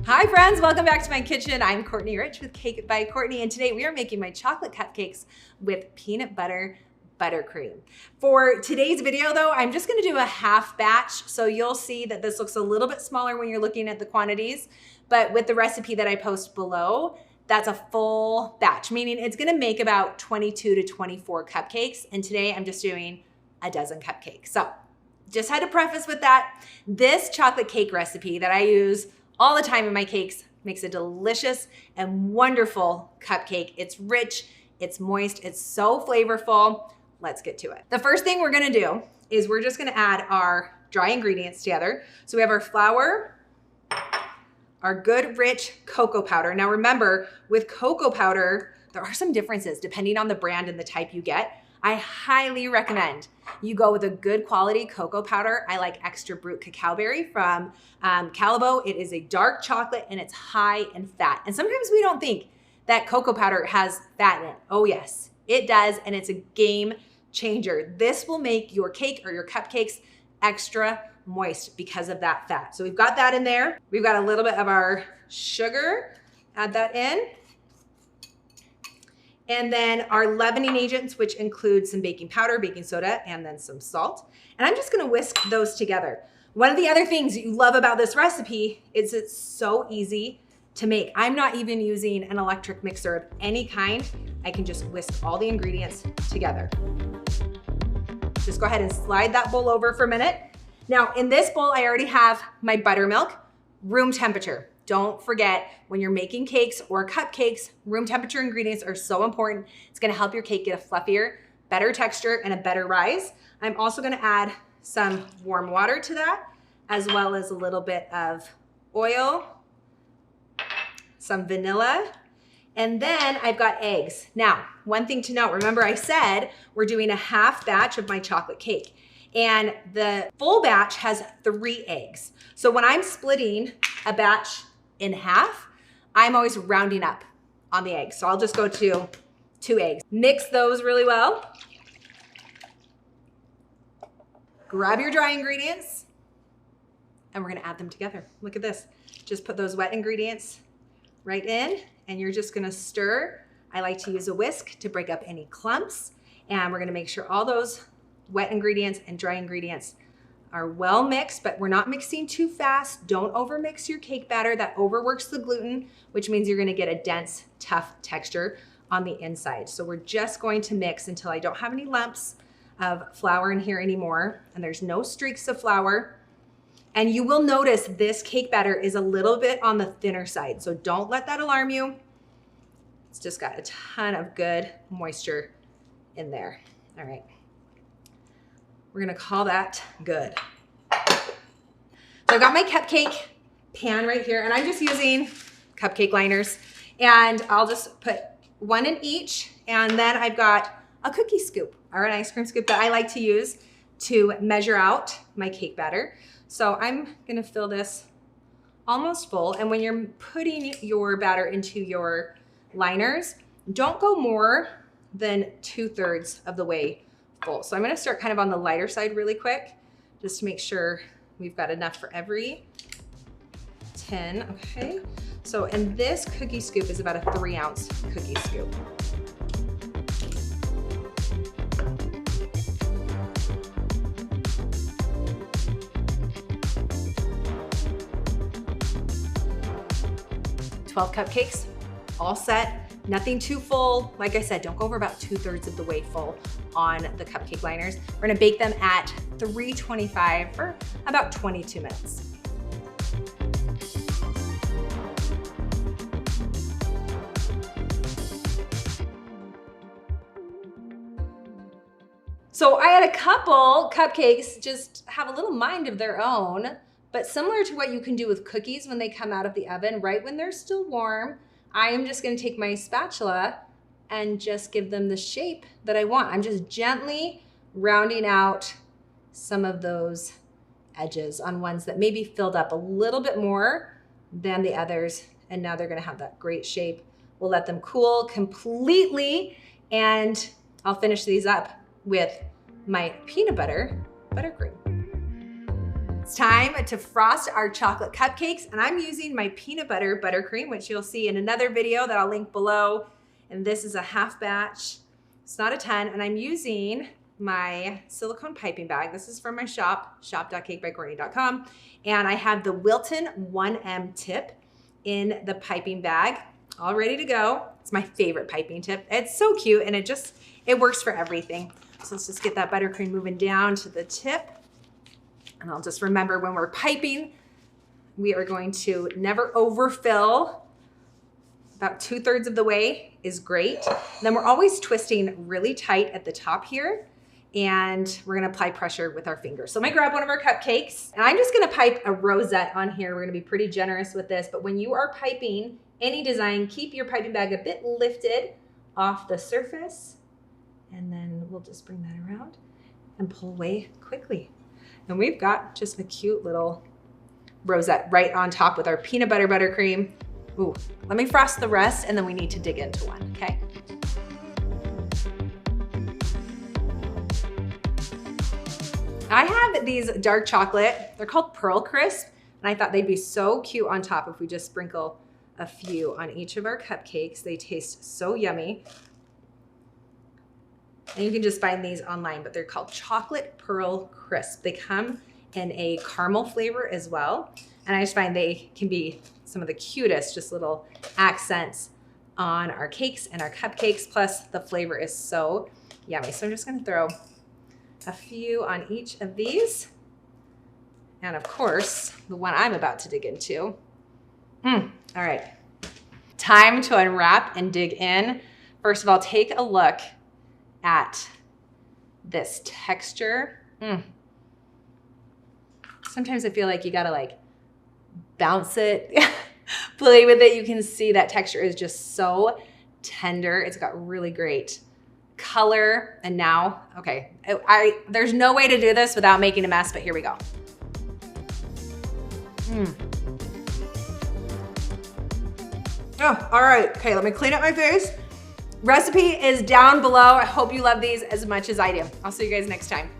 Hi friends, welcome back to my kitchen. I'm Courtney Rich with Cake by Courtney, and today we are making my chocolate cupcakes with peanut butter buttercream. For today's video though, I'm just gonna do a half batch, so you'll see that this looks a little bit smaller when you're looking at the quantities, but with the recipe that I post below, that's a full batch, meaning it's gonna make about 22 to 24 cupcakes, and today I'm just doing a dozen cupcakes. So just had to preface with that. This chocolate cake recipe that I use all the time in my cakes makes a delicious and wonderful cupcake. It's rich, it's moist, it's so flavorful. Let's get to it. The first thing we're gonna do is we're just gonna add our dry ingredients together. So we have our flour, our good rich cocoa powder. Now remember, with cocoa powder, there are some differences depending on the brand and the type you get. I highly recommend you go with a good quality cocoa powder. I like Extra Brut Cacao Berry from Calabo. It is a dark chocolate and it's high in fat. And sometimes we don't think that cocoa powder has fat in it. Oh yes, it does, and it's a game changer. This will make your cake or your cupcakes extra moist because of that fat. So we've got that in there. We've got a little bit of our sugar, add that in. And then our leavening agents, which include some baking powder, baking soda, and then some salt. And I'm just gonna whisk those together. One of the other things you love about this recipe is it's so easy to make. I'm not even using an electric mixer of any kind. I can just whisk all the ingredients together. Just go ahead and slide that bowl over for a minute. Now in this bowl, I already have my buttermilk, room temperature. Don't forget, when you're making cakes or cupcakes, room temperature ingredients are so important. It's gonna help your cake get a fluffier, better texture, and a better rise. I'm also gonna add some warm water to that, as well as a little bit of oil, some vanilla, and then I've got eggs. Now, one thing to note, remember I said we're doing a half batch of my chocolate cake, and the full batch has 3 eggs. So when I'm splitting a batch in half, I'm always rounding up on the eggs. So I'll just go to 2 eggs. Mix those really well. Grab your dry ingredients and we're gonna add them together. Look at this. Just put those wet ingredients right in and you're just gonna stir. I like to use a whisk to break up any clumps, and we're gonna make sure all those wet ingredients and dry ingredients are well mixed, but we're not mixing too fast. Don't overmix your cake batter. That overworks the gluten, which means you're gonna get a dense, tough texture on the inside. So we're just going to mix until I don't have any lumps of flour in here anymore, and there's no streaks of flour. And you will notice this cake batter is a little bit on the thinner side, so don't let that alarm you. It's just got a ton of good moisture in there. All right. We're gonna call that good. So I've got my cupcake pan right here, and I'm just using cupcake liners, and I'll just put 1 in each, and then I've got a cookie scoop or an ice cream scoop that I like to use to measure out my cake batter. So I'm gonna fill this almost full, and when you're putting your batter into your liners, don't go more than 2/3 of the way full. So I'm gonna start kind of on the lighter side really quick, just to make sure we've got enough for every tin, okay? So, and this cookie scoop is about a 3-ounce cookie scoop. "12 cupcakes, all set. Nothing too full. Like I said, don't go over about 2/3 of the way full on the cupcake liners. We're gonna bake them at 325 for about 22 minutes. So I had a couple cupcakes just have a little mind of their own, but similar to what you can do with cookies when they come out of the oven, right when they're still warm, I am just gonna take my spatula and just give them the shape that I want. I'm just gently rounding out some of those edges on ones that maybe filled up a little bit more than the others, and now they're gonna have that great shape. We'll let them cool completely, and I'll finish these up with my peanut butter buttercream. It's time to frost our chocolate cupcakes, and I'm using my peanut butter buttercream, which you'll see in another video that I'll link below. And this is a half batch. It's not a ton, and I'm using my silicone piping bag. This is from my shop, shop.cakebycourtney.com. And I have the Wilton 1M tip in the piping bag, all ready to go. It's my favorite piping tip. It's so cute, and it works for everything. So let's just get that buttercream moving down to the tip. And I'll just remember when we're piping, we are going to never overfill. About 2/3 of the way is great. Then we're always twisting really tight at the top here, and we're gonna apply pressure with our fingers. So I'm gonna grab one of our cupcakes, and I'm just gonna pipe a rosette on here. We're gonna be pretty generous with this, but when you are piping any design, keep your piping bag a bit lifted off the surface, and then we'll just bring that around and pull away quickly. And we've got just a cute little rosette right on top with our peanut butter buttercream. Ooh, let me frost the rest, and then we need to dig into one, okay? I have these dark chocolate. They're called Pearl Crisp, and I thought they'd be so cute on top if we just sprinkle a few on each of our cupcakes. They taste so yummy. And you can just find these online, but they're called Chocolate Pearl Crisp. They come in a caramel flavor as well. And I just find they can be some of the cutest, just little accents on our cakes and our cupcakes. Plus the flavor is so yummy. So I'm just gonna throw a few on each of these. And of course, the one I'm about to dig into. All right, time to unwrap and dig in. First of all, take a look at this texture. Sometimes I feel like you gotta like bounce it, play with it. You can see that texture is just so tender. It's got really great color. And now, okay, there's no way to do this without making a mess, but here we go. Oh, all right, okay, let me clean up my face. Recipe is down below. I hope you love these as much as I do. I'll see you guys next time.